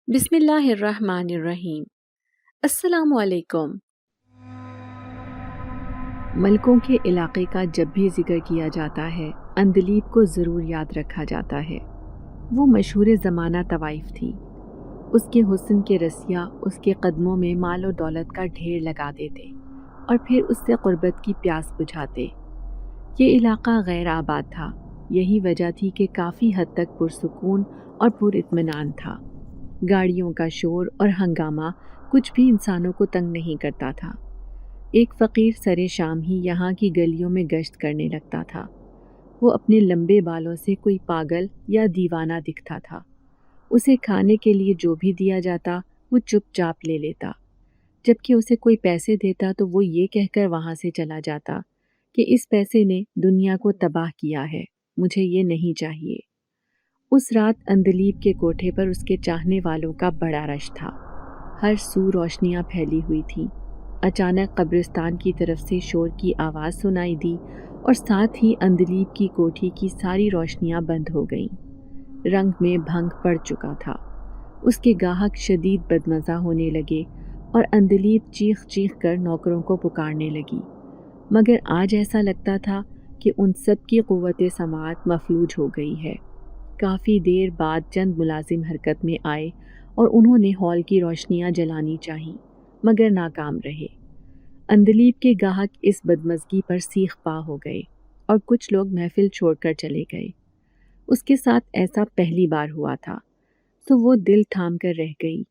بسم اللہ الرحمن الرحیم۔ السلام علیکم۔ ملکوں کے علاقے کا جب بھی ذکر کیا جاتا ہے اندلیب کو ضرور یاد رکھا جاتا ہے۔ وہ مشہور زمانہ طوائف تھی۔ اس کے حسن کے رسیا اس کے قدموں میں مال و دولت کا ڈھیر لگا دیتے اور پھر اس سے قربت کی پیاس بجھاتے۔ یہ علاقہ غیر آباد تھا، یہی وجہ تھی کہ کافی حد تک پرسکون اور پر اطمینان تھا۔ گاڑیوں کا شور اور ہنگامہ کچھ بھی انسانوں کو تنگ نہیں کرتا تھا۔ ایک فقیر سرے شام ہی یہاں کی گلیوں میں گشت کرنے لگتا تھا۔ وہ اپنے لمبے بالوں سے کوئی پاگل یا دیوانہ دکھتا تھا۔ اسے کھانے کے لیے جو بھی دیا جاتا وہ چپ چاپ لے لیتا، جبکہ اسے کوئی پیسے دیتا تو وہ یہ کہہ کر وہاں سے چلا جاتا کہ اس پیسے نے دنیا کو تباہ کیا ہے، مجھے یہ نہیں چاہیے۔ اس رات اندلیب کے کوٹھے پر اس کے چاہنے والوں کا بڑا رش تھا۔ ہر سو روشنیاں پھیلی ہوئی تھیں۔ اچانک قبرستان کی طرف سے شور کی آواز سنائی دی اور ساتھ ہی اندلیب کی کوٹھی کی ساری روشنیاں بند ہو گئیں۔ رنگ میں بھنگ پڑ چکا تھا۔ اس کے گاہک شدید بدمزہ ہونے لگے اور اندلیب چیخ چیخ کر نوکروں کو پکارنے لگی، مگر آج ایسا لگتا تھا کہ ان سب کی قوت سماعت مفلوج ہو گئی ہے۔ کافی دیر بعد چند ملازم حرکت میں آئے اور انہوں نے ہال کی روشنیاں جلانی چاہییں، مگر ناکام رہے۔ اندلیب کے گاہک اس بدمزگی پر سیخ پا ہو گئے اور کچھ لوگ محفل چھوڑ کر چلے گئے۔ اس کے ساتھ ایسا پہلی بار ہوا تھا، تو وہ دل تھام کر رہ گئی۔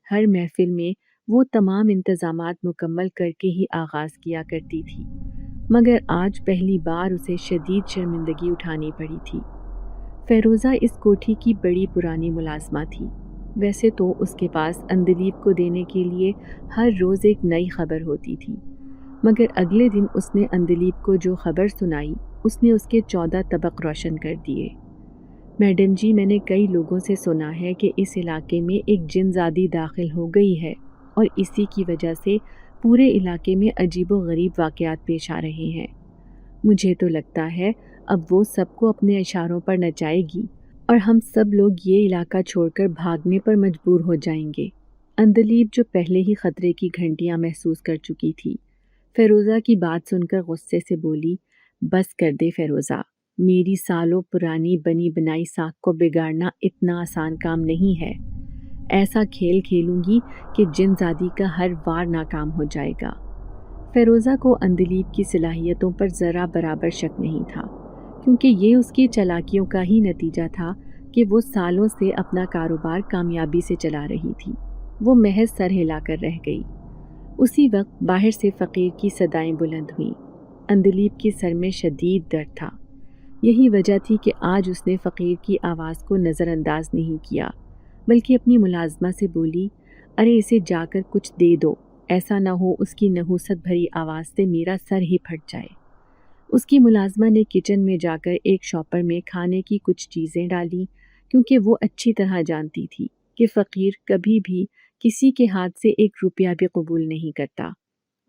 ہر محفل میں وہ تمام انتظامات مکمل کر کے ہی آغاز کیا کرتی تھی، مگر آج پہلی بار اسے شدید شرمندگی اٹھانی پڑی تھی۔ فیروزہ اس کوٹھی کی بڑی پرانی ملازمہ تھی۔ ویسے تو اس کے پاس اندلیب کو دینے کے لیے ہر روز ایک نئی خبر ہوتی تھی، مگر اگلے دن اس نے اندلیب کو جو خبر سنائی اس نے اس کے 14 طبق روشن کر دیے۔ میڈم جی، میں نے کئی لوگوں سے سنا ہے کہ اس علاقے میں ایک جن زادی داخل ہو گئی ہے اور اسی کی وجہ سے پورے علاقے میں عجیب و غریب واقعات پیش آ رہے ہیں۔ مجھے تو لگتا ہے اب وہ سب کو اپنے اشاروں پر نچائے گی اور ہم سب لوگ یہ علاقہ چھوڑ کر بھاگنے پر مجبور ہو جائیں گے۔ اندلیب جو پہلے ہی خطرے کی گھنٹیاں محسوس کر چکی تھی، فیروزہ کی بات سن کر غصے سے بولی، بس کر دے فیروزہ، میری سالوں پرانی بنی بنائی ساکھ کو بگاڑنا اتنا آسان کام نہیں ہے۔ ایسا کھیل کھیلوں گی کہ جن زادی کا ہر وار ناکام ہو جائے گا۔ فیروزہ کو اندلیب کی صلاحیتوں پر ذرا برابر شک نہیں تھا، کیونکہ یہ اس کی چالاکیوں کا ہی نتیجہ تھا کہ وہ سالوں سے اپنا کاروبار کامیابی سے چلا رہی تھی۔ وہ محض سر ہلا کر رہ گئی۔ اسی وقت باہر سے فقیر کی صدائیں بلند ہوئیں۔ اندلیب کے سر میں شدید درد تھا۔ یہی وجہ تھی کہ آج اس نے فقیر کی آواز کو نظر انداز نہیں کیا، بلکہ اپنی ملازمہ سے بولی، ارے اسے جا کر کچھ دے دو، ایسا نہ ہو اس کی نحوست بھری آواز سے میرا سر ہی پھٹ جائے۔ اس کی ملازمہ نے کچن میں جا کر ایک شاپر میں کھانے کی کچھ چیزیں ڈالیں، کیونکہ وہ اچھی طرح جانتی تھی کہ فقیر کبھی بھی کسی کے ہاتھ سے 1 روپیہ بھی قبول نہیں کرتا۔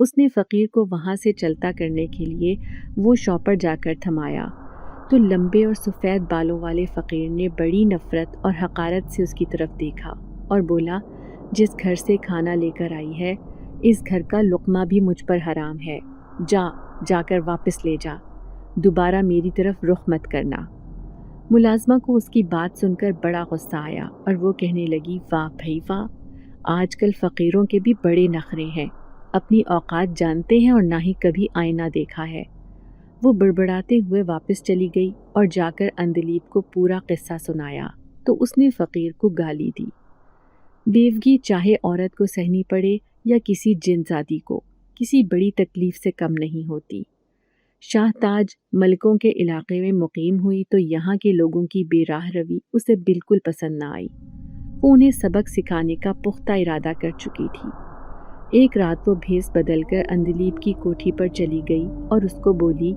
اس نے فقیر کو وہاں سے چلتا کرنے کے لیے وہ شاپر جا کر تھمایا تو لمبے اور سفید بالوں والے فقیر نے بڑی نفرت اور حقارت سے اس کی طرف دیکھا اور بولا، جس گھر سے کھانا لے کر آئی ہے اس گھر کا لقمہ بھی مجھ پر حرام ہے، جا کر واپس لے جا، دوبارہ میری طرف رخ مت کرنا۔ ملازمہ کو اس کی بات سن کر بڑا غصہ آیا اور وہ کہنے لگی، واہ بھائی واہ، آج کل فقیروں کے بھی بڑے نخرے ہیں، اپنی اوقات جانتے ہیں اور نہ ہی کبھی آئینہ دیکھا ہے۔ وہ بڑبڑاتے ہوئے واپس چلی گئی اور جا کر اندلیب کو پورا قصہ سنایا تو اس نے فقیر کو گالی دی۔ بیوگی چاہے عورت کو سہنی پڑے یا کسی جن زادی کو، کسی بڑی تکلیف سے کم نہیں ہوتی۔ شاہ تاج ملکوں کے علاقے میں مقیم ہوئی تو یہاں کے لوگوں کی بے راہ روی اسے بالکل پسند نہ آئی۔ وہ انہیں سبق سکھانے کا پختہ ارادہ کر چکی تھی۔ ایک رات وہ بھیس بدل کر اندلیب کی کوٹھی پر چلی گئی اور اس کو بولی،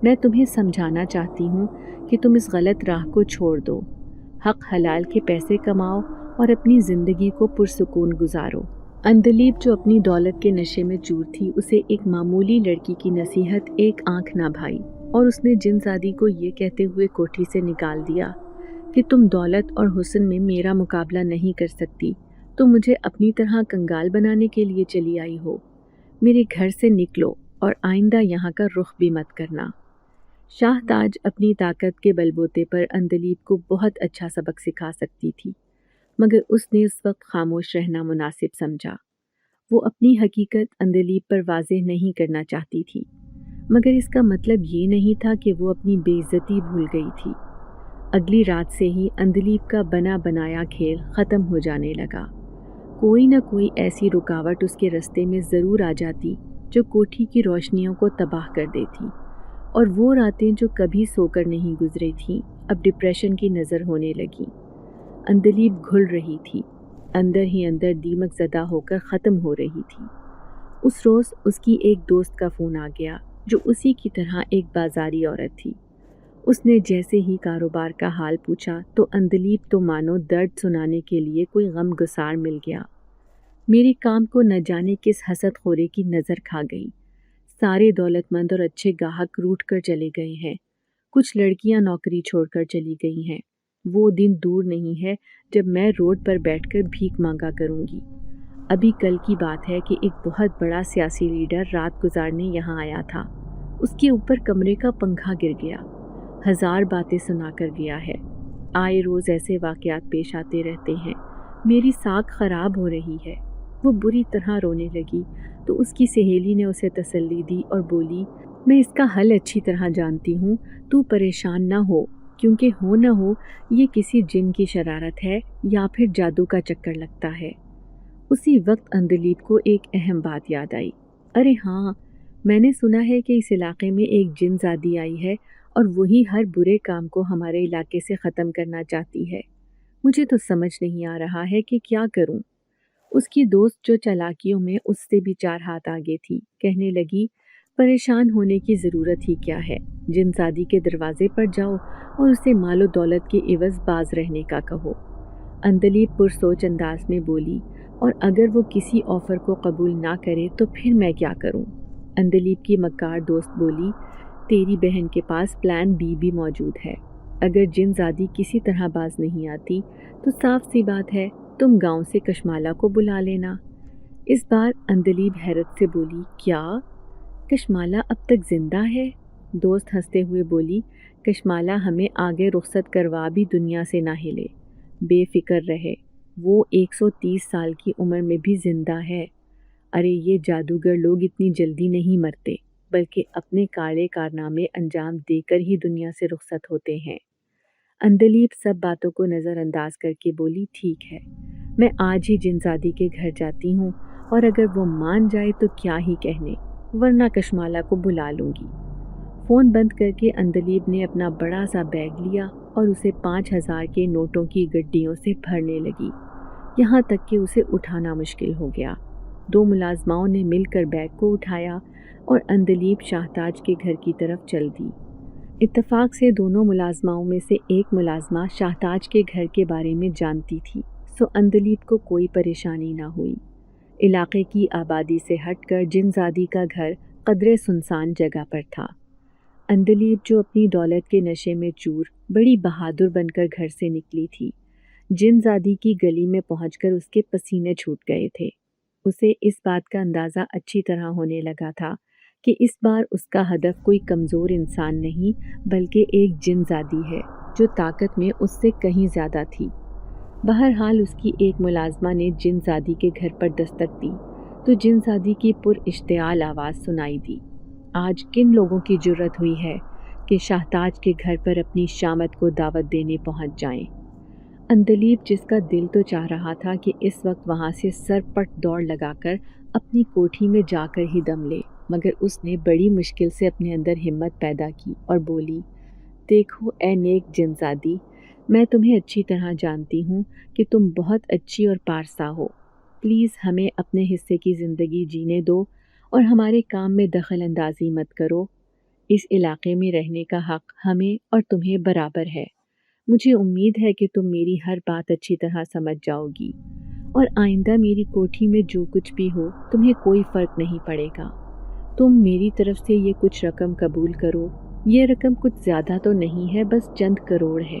میں تمہیں سمجھانا چاہتی ہوں کہ تم اس غلط راہ کو چھوڑ دو، حق حلال کے پیسے کماؤ اور اپنی زندگی کو پرسکون گزارو۔ اندلیب جو اپنی دولت کے نشے میں چور تھی، اسے ایک معمولی لڑکی کی نصیحت ایک آنکھ نہ بھائی اور اس نے جن زادی کو یہ کہتے ہوئے کوٹھی سے نکال دیا کہ تم دولت اور حسن میں میرا مقابلہ نہیں کر سکتی تو مجھے اپنی طرح کنگال بنانے کے لیے چلی آئی ہو۔ میرے گھر سے نکلو اور آئندہ یہاں کا رخ بھی مت کرنا۔ شاہ تاج اپنی طاقت کے بل بوتے پر اندلیب کو بہت اچھا سبق سکھا سکتی تھی، مگر اس نے اس وقت خاموش رہنا مناسب سمجھا۔ وہ اپنی حقیقت اندلیب پر واضح نہیں کرنا چاہتی تھی، مگر اس کا مطلب یہ نہیں تھا کہ وہ اپنی بے عزتی بھول گئی تھی۔ اگلی رات سے ہی اندلیب کا بنا بنایا کھیل ختم ہو جانے لگا۔ کوئی نہ کوئی ایسی رکاوٹ اس کے راستے میں ضرور آ جاتی جو کوٹھی کی روشنیوں کو تباہ کر دیتی، اور وہ راتیں جو کبھی سو کر نہیں گزری تھیں اب ڈپریشن کی نظر ہونے لگیں۔ اندلیب گھل رہی تھی، اندر ہی اندر دیمک زدہ ہو کر ختم ہو رہی تھی۔ اس روز اس کی ایک دوست کا فون آ گیا جو اسی کی طرح ایک بازاری عورت تھی۔ اس نے جیسے ہی کاروبار کا حال پوچھا تو اندلیب تو مانو درد سنانے کے لیے کوئی غم گسار مل گیا۔ میرے کام کو نہ جانے کس حسد خورے کی نظر کھا گئی۔ سارے دولت مند اور اچھے گاہک روٹ کر چلے گئے ہیں، کچھ لڑکیاں نوکری چھوڑ کر چلی گئی ہیں۔ وہ دن دور نہیں ہے جب میں روڈ پر بیٹھ کر بھیک مانگا کروں گی۔ ابھی کل کی بات ہے کہ ایک بہت بڑا سیاسی لیڈر رات گزارنے یہاں آیا تھا، اس کے اوپر کمرے کا پنکھا گر گیا، ہزار باتیں سنا کر گیا ہے۔ آئے روز ایسے واقعات پیش آتے رہتے ہیں، میری ساکھ خراب ہو رہی ہے۔ وہ بری طرح رونے لگی تو اس کی سہیلی نے اسے تسلی دی اور بولی، میں اس کا حل اچھی طرح جانتی ہوں، تو پریشان نہ ہو، کیونکہ ہو نہ ہو یہ کسی جن کی شرارت ہے یا پھر جادو کا چکر لگتا ہے۔ اسی وقت اندلیب کو ایک اہم بات یاد آئی۔ ارے ہاں، میں نے سنا ہے کہ اس علاقے میں ایک جن زادی آئی ہے اور وہی ہر برے کام کو ہمارے علاقے سے ختم کرنا چاہتی ہے۔ مجھے تو سمجھ نہیں آ رہا ہے کہ کیا کروں۔ اس کی دوست جو چالاکیوں میں اس سے بھی 4 ہاتھ آگے تھی، کہنے لگی، پریشان ہونے کی ضرورت ہی کیا ہے، جن زادی کے دروازے پر جاؤ اور اسے مال و دولت کے عوض باز رہنے کا کہو۔ اندلیب پرسوچ انداز میں بولی، اور اگر وہ کسی آفر کو قبول نہ کرے تو پھر میں کیا کروں؟ اندلیب کی مکار دوست بولی، تیری بہن کے پاس پلان بی بھی موجود ہے۔ اگر جن زادی کسی طرح باز نہیں آتی تو صاف سی بات ہے، تم گاؤں سے کشمالہ کو بلا لینا۔ اس بار اندلیب حیرت سے بولی، کیا کشمالہ اب تک زندہ ہے؟ دوست ہنستے ہوئے بولی، کشمالہ ہمیں آگے رخصت کروا بھی دنیا سے نہ ہلے، بے فکر رہے، وہ 130 سال کی عمر میں بھی زندہ ہے۔ ارے یہ جادوگر لوگ اتنی جلدی نہیں مرتے، بلکہ اپنے کاڑے کارنامے انجام دے کر ہی دنیا سے رخصت ہوتے ہیں۔ اندلیب سب باتوں کو نظر انداز کر کے بولی، ٹھیک ہے، میں آج ہی جن زادی کے گھر جاتی ہوں، اور اگر وہ مان جائے تو کیا ہی کہنے، ورنہ کشمالہ کو بلا لوں گی۔ فون بند کر کے اندلیب نے اپنا بڑا سا بیگ لیا اور اسے 5000 کے نوٹوں کی گڈیوں سے بھرنے لگی، یہاں تک کہ اسے اٹھانا مشکل ہو گیا۔ 2 ملازماؤں نے مل کر بیگ کو اٹھایا اور اندلیب شاہ تاج کے گھر کی طرف چل دی۔ اتفاق سے دونوں ملازماؤں میں سے ایک ملازمہ شاہ تاج کے گھر کے بارے میں جانتی تھی، سو اندلیب کو کوئی پریشانی نہ ہوئی۔ علاقے کی آبادی سے ہٹ کر جن زادی کا گھر قدرے سنسان جگہ پر تھا۔ اندلیب جو اپنی دولت کے نشے میں چور بڑی بہادر بن کر گھر سے نکلی تھی، جن زادی کی گلی میں پہنچ کر اس کے پسینے چھوٹ گئے تھے۔ اسے اس بات کا اندازہ اچھی طرح ہونے لگا تھا کہ اس بار اس کا ہدف کوئی کمزور انسان نہیں بلکہ ایک جن زادی ہے جو طاقت میں اس سے کہیں زیادہ تھی۔ بہرحال اس کی ایک ملازمہ نے جن زادی کے گھر پر دستک دی تو جن زادی کی پر اشتعال آواز سنائی دی، آج کن لوگوں کی جرت ہوئی ہے کہ شاہ تاج کے گھر پر اپنی شامت کو دعوت دینے پہنچ جائیں۔ اندلیب جس کا دل تو چاہ رہا تھا کہ اس وقت وہاں سے سرپٹ دوڑ لگا کر اپنی کوٹھی میں جا کر ہی دم لے، مگر اس نے بڑی مشکل سے اپنے اندر ہمت پیدا کی اور بولی، دیکھو اے نیک جن زادی، میں تمہیں اچھی طرح جانتی ہوں کہ تم بہت اچھی اور پارسا ہو، پلیز ہمیں اپنے حصے کی زندگی جینے دو اور ہمارے کام میں دخل اندازی مت کرو۔ اس علاقے میں رہنے کا حق ہمیں اور تمہیں برابر ہے۔ مجھے امید ہے کہ تم میری ہر بات اچھی طرح سمجھ جاؤ گی، اور آئندہ میری کوٹھی میں جو کچھ بھی ہو تمہیں کوئی فرق نہیں پڑے گا۔ تم میری طرف سے یہ کچھ رقم قبول کرو، یہ رقم کچھ زیادہ تو نہیں ہے، بس چند کروڑ ہے۔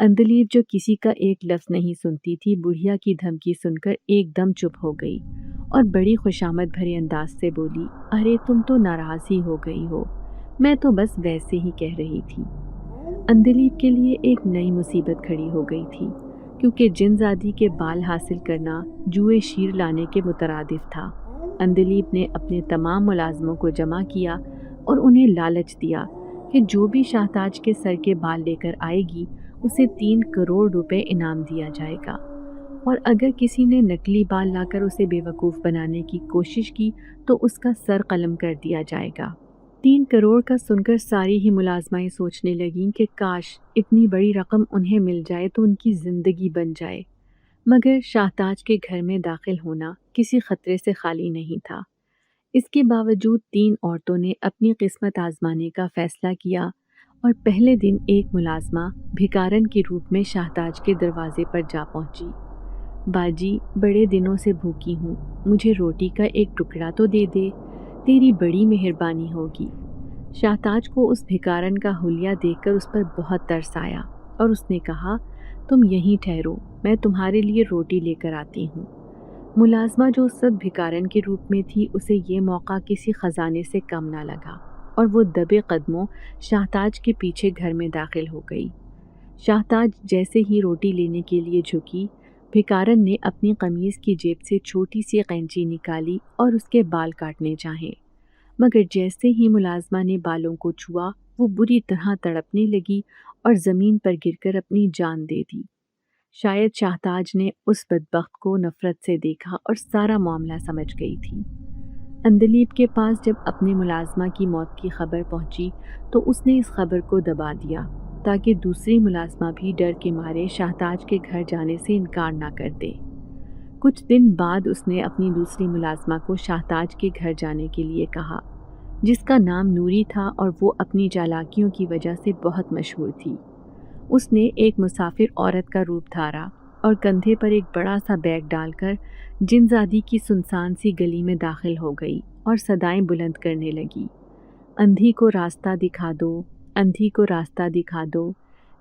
اندلیب جو کسی کا ایک لفظ نہیں سنتی تھی، بڑھیا کی دھمکی سن کر ایک دم چپ ہو گئی اور بڑی خوشامد بھرے انداز سے بولی، ارے تم تو ناراض ہی ہو گئی ہو، میں تو بس ویسے ہی کہہ رہی تھی۔ اندلیب کے لیے ایک نئی مصیبت کھڑی ہو گئی تھی، کیونکہ جن زادی کے بال حاصل کرنا جوئے شیر لانے کے مترادف تھا۔ اندلیب نے اپنے تمام ملازموں کو جمع کیا اور انہیں لالچ دیا کہ جو بھی شاہتاج کے سر کے بال لے کر آئے گی اسے 3 کروڑ روپے انعام دیا جائے گا، اور اگر کسی نے نکلی بال لا کر اسے بے وقوف بنانے کی کوشش کی تو اس کا سر قلم کر دیا جائے گا۔ 3 کروڑ کا سن کر ساری ہی ملازمائیں سوچنے لگیں کہ کاش اتنی بڑی رقم انہیں مل جائے تو ان کی زندگی بن جائے، مگر شاہتاج کے گھر میں داخل ہونا کسی خطرے سے خالی نہیں تھا۔ اس کے باوجود 3 عورتوں نے اپنی قسمت آزمانے کا فیصلہ کیا اور پہلے دن ایک ملازمہ بھکارن کے روپ میں شاہتاج کے دروازے پر جا پہنچی۔ باجی، بڑے دنوں سے بھوکی ہوں، مجھے روٹی کا ایک ٹکڑا تو دے دے، تیری بڑی مہربانی ہوگی۔ شاہتاج کو اس بھکارن کا حلیہ دیکھ کر اس پر بہت ترس آیا اور اس نے کہا، تم یہیں ٹھہرو، میں تمہارے لیے روٹی لے کر آتی ہوں۔ ملازمہ جو اس وقت بھکارن کے روپ میں تھی، اسے یہ موقع کسی خزانے سے کم نہ لگا اور وہ دبے قدموں شاہتاج کے پیچھے گھر میں داخل ہو گئی۔ شاہتاج جیسے ہی روٹی لینے کے لیے جھکی، بھکارن نے اپنی قمیض کی جیب سے چھوٹی سی قینچی نکالی اور اس کے بال کاٹنے چاہے، مگر جیسے ہی ملازمہ نے بالوں کو چھوا وہ بری طرح تڑپنے لگی اور زمین پر گر کر اپنی جان دے دی۔ شاید شاہتاج نے اس بدبخت کو نفرت سے دیکھا اور سارا معاملہ سمجھ گئی تھی۔ اندلیب کے پاس جب اپنے ملازمہ کی موت کی خبر پہنچی تو اس نے اس خبر کو دبا دیا تاکہ دوسری ملازمہ بھی ڈر کے مارے شاہتاج کے گھر جانے سے انکار نہ کر دے۔ کچھ دن بعد اس نے اپنی دوسری ملازمہ کو شاہتاج کے گھر جانے کے لیے کہا، جس کا نام نوری تھا اور وہ اپنی چالاکیوں کی وجہ سے بہت مشہور تھی۔ اس نے ایک مسافر عورت کا روپ دھارا اور کندھے پر ایک بڑا سا بیگ ڈال کر جنزادی کی سنسان سی گلی میں داخل ہو گئی اور صدائیں بلند کرنے لگی، اندھی کو راستہ دکھا دو، اندھی کو راستہ دکھا دو،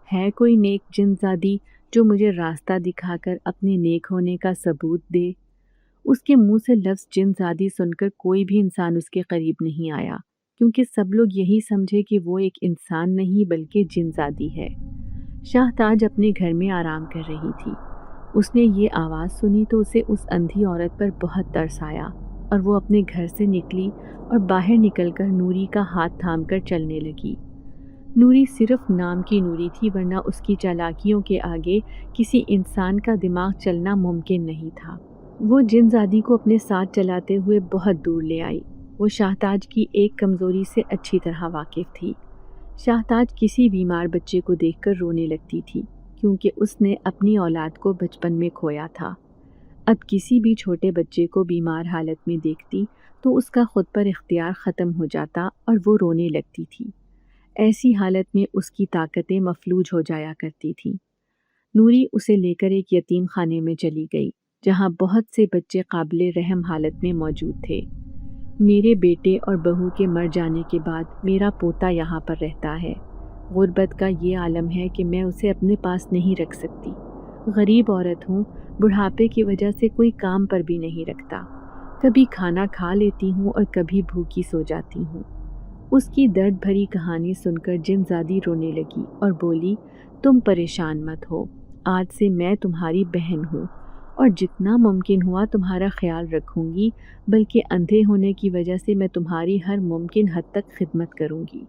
ہے کوئی نیک جنزادی جو مجھے راستہ دکھا کر اپنے نیک ہونے کا ثبوت دے۔ اس کے منہ سے لفظ جنزادی سن کر کوئی بھی انسان اس کے قریب نہیں آیا، کیونکہ سب لوگ یہی سمجھے کہ وہ ایک انسان نہیں بلکہ جنزادی ہے۔ شاہتاج اپنے گھر میں آرام کر رہی تھی۔ اس نے یہ آواز سنی تو اسے اس اندھی عورت پر بہت ترس آیا اور وہ اپنے گھر سے نکلی اور باہر نکل کر نوری کا ہاتھ تھام کر چلنے لگی۔ نوری صرف نام کی نوری تھی، ورنہ اس کی چالاکیوں کے آگے کسی انسان کا دماغ چلنا ممکن نہیں تھا۔ وہ جنزادی کو اپنے ساتھ چلاتے ہوئے بہت دور لے آئی۔ وہ شاہتاج کی ایک کمزوری سے اچھی طرح واقف تھی۔ شاہتاج کسی بیمار بچے کو دیکھ کر رونے لگتی تھی، کیونکہ اس نے اپنی اولاد کو بچپن میں کھویا تھا۔ اب کسی بھی چھوٹے بچے کو بیمار حالت میں دیکھتی تو اس کا خود پر اختیار ختم ہو جاتا اور وہ رونے لگتی تھی۔ ایسی حالت میں اس کی طاقتیں مفلوج ہو جایا کرتی تھیں۔ نوری اسے لے کر ایک یتیم خانے میں چلی گئی، جہاں بہت سے بچے قابل رحم حالت میں موجود تھے۔ میرے بیٹے اور بہو کے مر جانے کے بعد میرا پوتا یہاں پر رہتا ہے۔ غربت کا یہ عالم ہے کہ میں اسے اپنے پاس نہیں رکھ سکتی۔ غریب عورت ہوں، بڑھاپے کی وجہ سے کوئی کام پر بھی نہیں رکھتا۔ کبھی کھانا کھا لیتی ہوں اور کبھی بھوکی سو جاتی ہوں۔ اس کی درد بھری کہانی سن کر جنزادی رونے لگی اور بولی، تم پریشان مت ہو، آج سے میں تمہاری بہن ہوں اور جتنا ممکن ہوا تمہارا خیال رکھوں گی، بلکہ اندھے ہونے کی وجہ سے میں تمہاری ہر ممکن حد تک خدمت کروں گی۔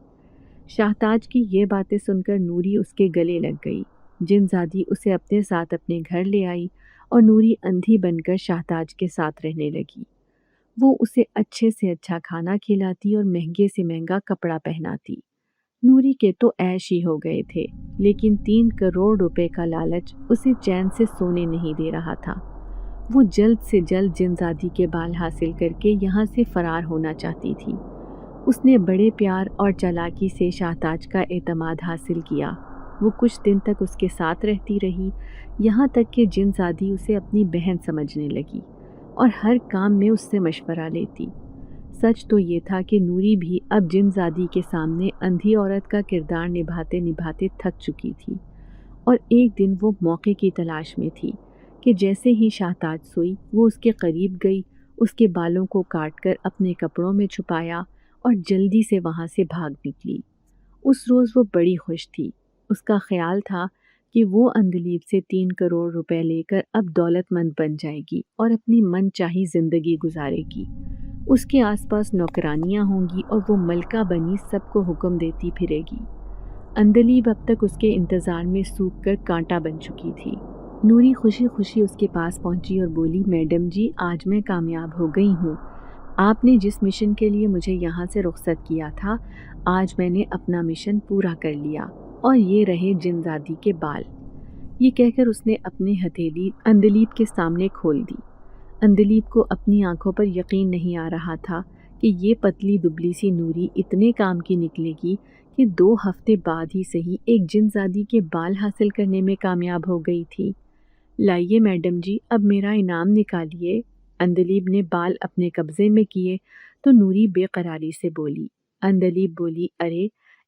شاہتاج کی یہ باتیں سن کر نوری اس کے گلے لگ گئی۔ جنزادی اسے اپنے ساتھ اپنے گھر لے آئی اور نوری اندھی بن کر شاہتاج کے ساتھ رہنے لگی۔ وہ اسے اچھے سے اچھا کھانا کھلاتی اور مہنگے سے مہنگا کپڑا پہناتی۔ نوری کے تو عیش ہی ہو گئے تھے، لیکن 3 کروڑ روپے کا لالچ اسے چین سے سونے نہیں دے رہا تھا۔ وہ جلد سے جلد جنزادی کے بال حاصل کر کے یہاں سے فرار ہونا چاہتی تھی۔ اس نے بڑے پیار اور چالاکی سے شاہتاج کا اعتماد حاصل کیا۔ وہ کچھ دن تک اس کے ساتھ رہتی رہی، یہاں تک کہ جنزادی اسے اپنی بہن سمجھنے لگی اور ہر کام میں اس سے مشورہ لیتی۔ سچ تو یہ تھا کہ نوری بھی اب جنزادی کے سامنے اندھی عورت کا کردار نبھاتے نبھاتے تھک چکی تھی اور ایک دن وہ موقع کی تلاش میں تھی کہ جیسے ہی شاہتاج سوئی وہ اس کے قریب گئی، اس کے بالوں کو کاٹ کر اپنے کپڑوں میں چھپایا اور جلدی سے وہاں سے بھاگ نکلی۔ اس روز وہ بڑی خوش تھی۔ اس کا خیال تھا کہ وہ اندلیب سے 3 کروڑ روپے لے کر اب دولت مند بن جائے گی اور اپنی من چاہی زندگی گزارے گی۔ اس کے آس پاس نوکرانیاں ہوں گی اور وہ ملکہ بنی سب کو حکم دیتی پھرے گی۔ اندلیب اب تک اس کے انتظار میں سوکھ کر کانٹا بن چکی تھی۔ نوری خوشی خوشی اس کے پاس پہنچی اور بولی، میڈم جی، آج میں کامیاب ہو گئی ہوں۔ آپ نے جس مشن کے لیے مجھے یہاں سے رخصت کیا تھا، آج میں نے اپنا مشن پورا کر لیا، اور یہ رہے جنزادی کے بال۔ یہ کہہ کر اس نے اپنی ہتھیلی اندلیب کے سامنے کھول دی۔ اندلیب کو اپنی آنکھوں پر یقین نہیں آ رہا تھا کہ یہ پتلی دبلی سی نوری اتنے کام کی نکلے گی کہ 2 ہفتے بعد ہی صحیح ایک جنزادی کے بال حاصل کرنے میں کامیاب ہو گئی تھی۔ لائیے میڈم جی، اب میرا انعام نکالیے۔ اندلیب نے بال اپنے قبضے میں کیے تو نوری بے قراری سے بولی۔ اندلیب بولی، ارے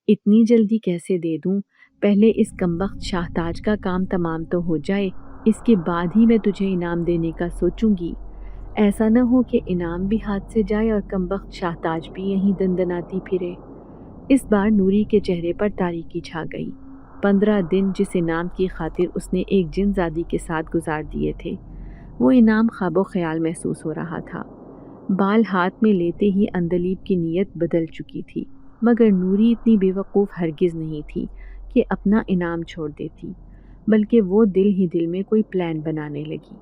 اتنی جلدی کیسے دے دوں؟ پہلے اس کمبخت شاہتاج کا کام تمام تو ہو جائے، اس کے بعد ہی میں تجھے انعام دینے کا سوچوں گی۔ ایسا نہ ہو کہ انعام بھی ہاتھ سے جائے اور کمبخت شاہتاج بھی یہیں دندناتی پھرے۔ اس بار نوری کے چہرے پر تاریکی چھا گئی۔ 15 دن جس انعام کی خاطر اس نے ایک جنزادی کے ساتھ گزار دیے تھے، وہ انعام خواب و خیال محسوس ہو رہا تھا۔ بال ہاتھ میں لیتے ہی اندلیب کی نیت بدل چکی تھی، مگر نوری اتنی بے وقوف ہرگز نہیں تھی کہ اپنا انعام چھوڑ دیتی، بلکہ وہ دل ہی دل میں کوئی پلان بنانے لگی۔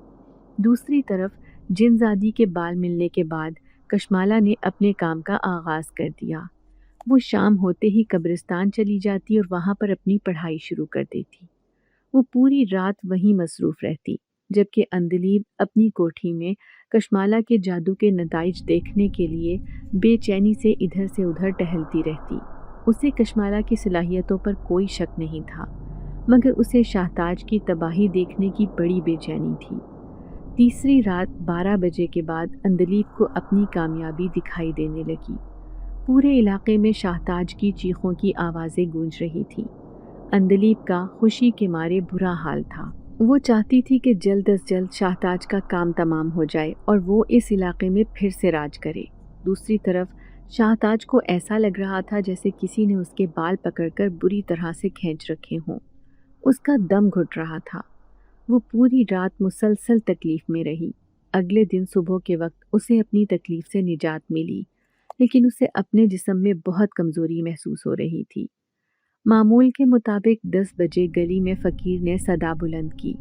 دوسری طرف جنزادی کے بال ملنے کے بعد کشمالہ نے اپنے کام کا آغاز کر دیا۔ وہ شام ہوتے ہی قبرستان چلی جاتی اور وہاں پر اپنی پڑھائی شروع کر دیتی۔ وہ پوری رات وہیں مصروف رہتی، جبکہ اندلیب اپنی کوٹھی میں کشمالہ کے جادو کے نتائج دیکھنے کے لیے بے چینی سے ادھر سے ادھر ٹہلتی رہتی۔ اسے کشمالہ کی صلاحیتوں پر کوئی شک نہیں تھا، مگر اسے شاہتاج کی تباہی دیکھنے کی بڑی بے چینی تھی۔ تیسری رات 12 بجے کے بعد اندلیب کو اپنی کامیابی دکھائی دینے لگی۔ پورے علاقے میں شاہتاج کی چیخوں کی آوازیں گونج رہی تھیں۔ اندلیب کا خوشی کے مارے برا حال تھا۔ وہ چاہتی تھی کہ جلد از جلد شاہتاج کا کام تمام ہو جائے اور وہ اس علاقے میں پھر سے راج کرے۔ دوسری طرف شاہتاج کو ایسا لگ رہا تھا جیسے کسی نے اس کے بال پکڑ کر بری طرح سے کھینچ رکھے ہوں۔ اس کا دم گھٹ رہا تھا۔ وہ پوری رات مسلسل تکلیف میں رہی۔ اگلے دن صبح کے وقت اسے اپنی تکلیف سے نجات ملی، لیکن اسے اپنے جسم میں بہت کمزوری محسوس ہو رہی تھی۔ معمول کے مطابق 10 بجے گلی میں فقیر نے صدا بلند کی،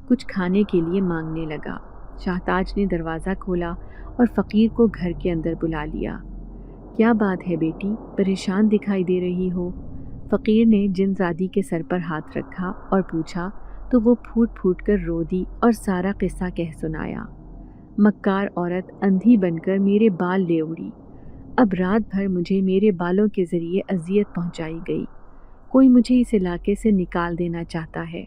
کچھ کھانے کے لیے مانگنے لگا۔ شاہتاج نے دروازہ کھولا اور فقیر کو گھر کے اندر بلا لیا۔ کیا بات ہے بیٹی، پریشان دکھائی دے رہی ہو؟ فقیر نے جنزادی کے سر پر ہاتھ رکھا اور پوچھا تو وہ پھوٹ پھوٹ کر رو دی اور سارا قصہ کہہ سنایا۔ مکار عورت اندھی بن کر میرے بال لے اڑی۔ اب رات بھر مجھے میرے بالوں کے ذریعے اذیت پہنچائی گئی۔ کوئی مجھے اس علاقے سے نکال دینا چاہتا ہے۔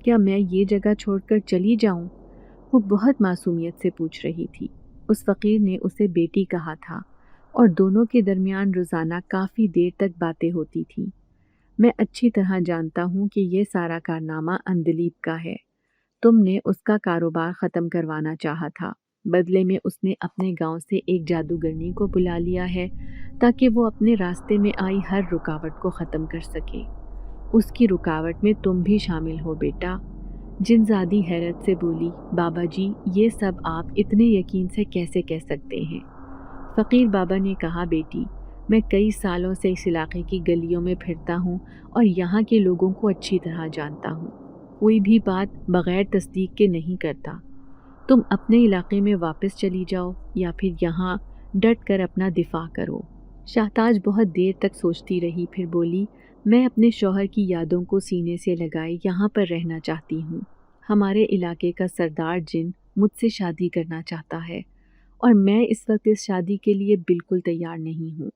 کیا میں یہ جگہ چھوڑ کر چلی جاؤں؟ وہ بہت معصومیت سے پوچھ رہی تھی۔ اس فقیر نے اسے بیٹی کہا تھا اور دونوں کے درمیان روزانہ کافی دیر تک باتیں ہوتی تھیں۔ میں اچھی طرح جانتا ہوں کہ یہ سارا کارنامہ اندلیب کا ہے۔ تم نے اس کا کاروبار ختم کروانا چاہا تھا۔ بدلے میں اس نے اپنے گاؤں سے ایک جادوگرنی کو بلا لیا ہے تاکہ وہ اپنے راستے میں آئی ہر رکاوٹ کو ختم کر سکے۔ اس کی رکاوٹ میں تم بھی شامل ہو بیٹا۔ جنزادی حیرت سے بولی، بابا جی، یہ سب آپ اتنے یقین سے کیسے کہہ سکتے ہیں؟ فقیر بابا نے کہا، بیٹی، میں کئی سالوں سے اس علاقے کی گلیوں میں پھرتا ہوں اور یہاں کے لوگوں کو اچھی طرح جانتا ہوں۔ کوئی بھی بات بغیر تصدیق کے نہیں کرتا۔ تم اپنے علاقے میں واپس چلی جاؤ یا پھر یہاں ڈٹ کر اپنا دفاع کرو۔ شاہتاج بہت دیر تک سوچتی رہی، پھر بولی، میں اپنے شوہر کی یادوں کو سینے سے لگائے یہاں پر رہنا چاہتی ہوں۔ ہمارے علاقے کا سردار جن مجھ سے شادی کرنا چاہتا ہے اور میں اس وقت اس شادی کے لیے بالکل تیار نہیں ہوں۔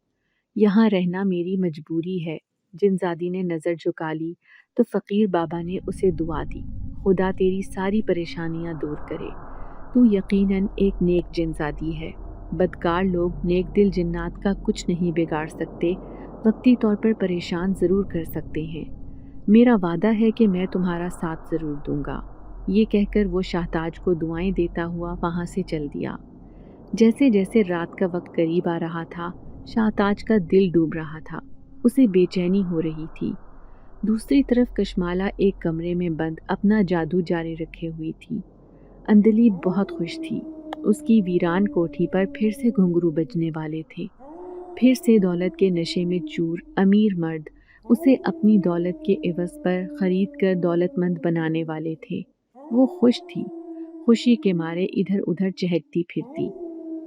یہاں رہنا میری مجبوری ہے۔ جنزادی نے نظر جھکا لی تو فقیر بابا نے اسے دعا دی، خدا تیری ساری پریشانیاں دور کرے۔ تو یقیناً ایک نیک جنزادی ہے۔ بدکار لوگ نیک دل جنات کا کچھ نہیں بگاڑ سکتے، وقتی طور پر پریشان ضرور کر سکتے ہیں، میرا وعدہ ہے کہ میں تمہارا ساتھ ضرور دوں گا۔ یہ کہہ کر وہ شاہتاج کو دعائیں دیتا ہوا وہاں سے چل دیا۔ جیسے جیسے رات کا وقت قریب آ رہا تھا، شاہتاج کا دل ڈوب رہا تھا، اسے بے چینی ہو رہی تھی۔ دوسری طرف کشمالہ ایک کمرے میں بند اپنا جادو جاری رکھے ہوئی تھی۔ اندلیب بہت خوش تھی۔ اس کی ویران کوٹھی پر پھر سے گھنگرو بجنے والے تھے۔ پھر سے دولت کے نشے میں چور امیر مرد اسے اپنی دولت کے عوض پر خرید کر دولت مند بنانے والے تھے۔ وہ خوش تھی، خوشی کے مارے ادھر ادھر چہکتی پھرتی۔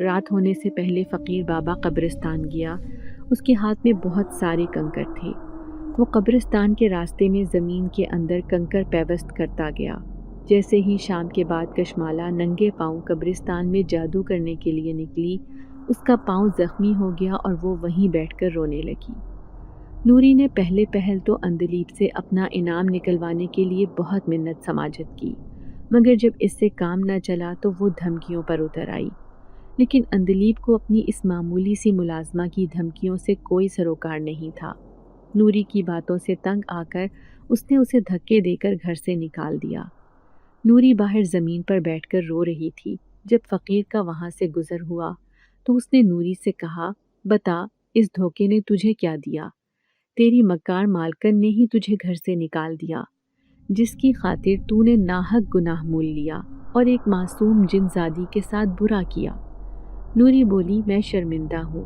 رات ہونے سے پہلے فقیر بابا قبرستان گیا۔ اس کے ہاتھ میں بہت سارے کنکر تھے۔ وہ قبرستان کے راستے میں زمین کے اندر کنکر پیوست کرتا گیا۔ جیسے ہی شام کے بعد کشمالہ ننگے پاؤں قبرستان میں جادو کرنے کے لیے نکلی، اس کا پاؤں زخمی ہو گیا اور وہ وہیں بیٹھ کر رونے لگی۔ نوری نے پہلے پہل تو اندلیب سے اپنا انعام نکلوانے کے لیے بہت منت سماجت کی، مگر جب اس سے کام نہ چلا تو وہ دھمکیوں پر اتر آئی۔ لیکن اندلیب کو اپنی اس معمولی سی ملازمہ کی دھمکیوں سے کوئی سروکار نہیں تھا۔ نوری کی باتوں سے تنگ آ کر اس نے اسے دھکے دے کر گھر سے نکال دیا۔ نوری باہر زمین پر بیٹھ کر رو رہی تھی۔ جب فقیر کا وہاں سے گزر ہوا تو اس نے نوری سے کہا، بتا اس دھوکے نے تجھے کیا دیا؟ تیری مکار مالکن نے ہی تجھے گھر سے نکال دیا، جس کی خاطر تو نے ناحق گناہ مول لیا اور ایک معصوم جن زادی کے ساتھ برا کیا۔ نوری بولی، میں شرمندہ ہوں،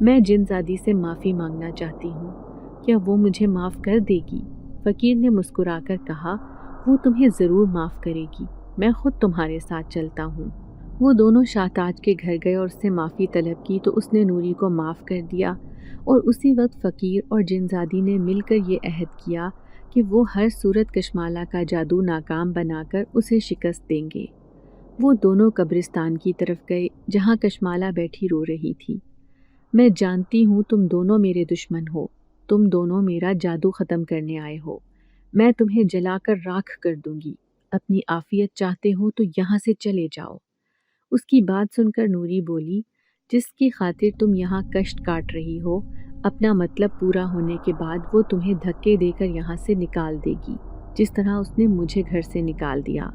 میں جن زادی سے معافی مانگنا چاہتی ہوں، کیا وہ مجھے معاف کر دے گی؟ فقیر نے مسکرا کر کہا، وہ تمہیں ضرور معاف کرے گی، میں خود تمہارے ساتھ چلتا ہوں۔ وہ دونوں شاہتاج کے گھر گئے اور اس سے معافی طلب کی تو اس نے نوری کو معاف کر دیا، اور اسی وقت فقیر اور جنزادی نے مل کر یہ عہد کیا کہ وہ ہر صورت کشمالہ کا جادو ناکام بنا کر اسے شکست دیں گے۔ وہ دونوں قبرستان کی طرف گئے جہاں کشمالہ بیٹھی رو رہی تھی۔ میں جانتی ہوں تم دونوں میرے دشمن ہو، تم دونوں میرا جادو ختم کرنے آئے ہو، میں تمہیں جلا کر راکھ کر دوں گی، اپنی عافیت چاہتے ہو تو یہاں سے چلے جاؤ۔ اس کی بات سن کر نوری بولی، جس کی خاطر تم یہاں کشٹ کاٹ رہی ہو، اپنا مطلب پورا ہونے کے بعد وہ تمہیں دھکے دے کر یہاں سے نکال دے گی، جس طرح اس نے مجھے گھر سے نکال دیا۔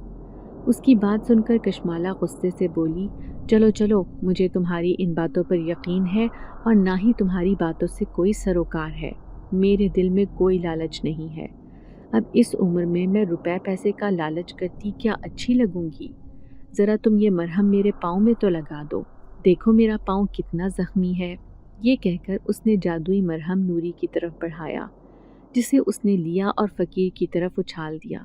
اس کی بات سن کر کشمالہ غصے سے بولی، چلو چلو، مجھے تمہاری ان باتوں پر یقین ہے اور نہ ہی تمہاری باتوں سے کوئی سروکار ہے۔ میرے دل میں کوئی لالچ نہیں ہے۔ اب اس عمر میں روپے پیسے کا لالچ کرتی کیا اچھی لگوں گی؟ ذرا تم یہ مرہم میرے پاؤں میں تو لگا دو، دیکھو میرا پاؤں کتنا زخمی ہے۔ یہ کہہ کر اس نے جادوئی مرہم نوری کی طرف بڑھایا، جسے اس نے لیا اور فقیر کی طرف اچھال دیا۔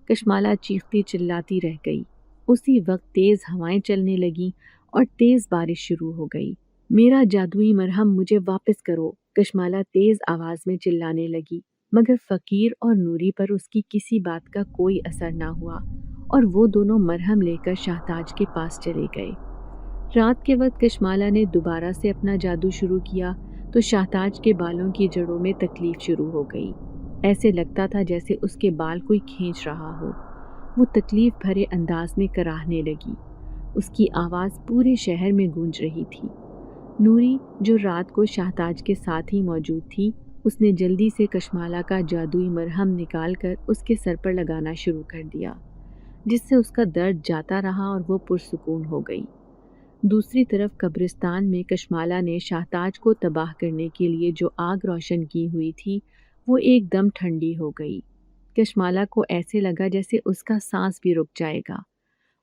کشمالہ چیختی چلاتی رہ گئی۔ اسی وقت تیز ہوائیں چلنے لگیں اور تیز بارش شروع ہو گئی۔ میرا جادوئی مرہم مجھے واپس کرو، کشمالہ تیز آواز میں چلانے لگی، مگر فقیر اور نوری پر اس کی کسی بات کا کوئی اثر نہ ہوا اور وہ دونوں مرہم لے کر شاہتاج کے پاس چلے گئے۔ رات کے وقت کشمالہ نے دوبارہ سے اپنا جادو شروع کیا تو شاہتاج کے بالوں کی جڑوں میں تکلیف شروع ہو گئی۔ ایسے لگتا تھا جیسے اس کے بال کوئی کھینچ رہا ہو۔ وہ تکلیف بھرے انداز میں کراہنے لگی۔ اس کی آواز پورے شہر میں گونج رہی تھی۔ نوری، جو رات کو شاہتاج کے ساتھ ہی موجود تھی، اس نے جلدی سے کشمالہ کا جادوئی مرہم نکال کر اس کے سر پر لگانا شروع کر دیا، جس سے اس کا درد جاتا رہا اور وہ پرسکون ہو گئی۔ دوسری طرف قبرستان میں کشمالہ نے شاہتاج کو تباہ کرنے کے لیے جو آگ روشن کی ہوئی تھی وہ ایک دم ٹھنڈی ہو گئی۔ کشمالہ کو ایسے لگا جیسے اس کا سانس بھی رک جائے گا۔